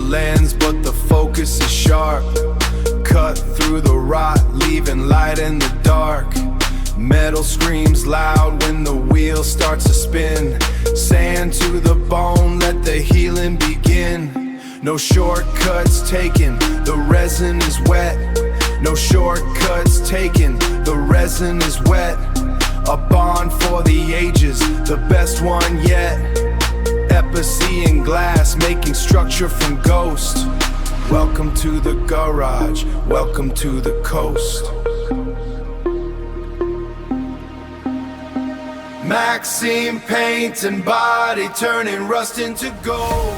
lens, but the focus is sharp. Cut through the rot, leaving light in the dark. Metal screams loud when the wheel starts to spin. Sand to the bone, let the healing begin. No shortcuts taken, the resin is wet. No shortcuts taken, the resin is wet. A bond for the ages, the best one yet. Epoxy and glass, making structure from ghost. Welcome to the garage, welcome to the coast. Maxine paint and body, turning rust into gold.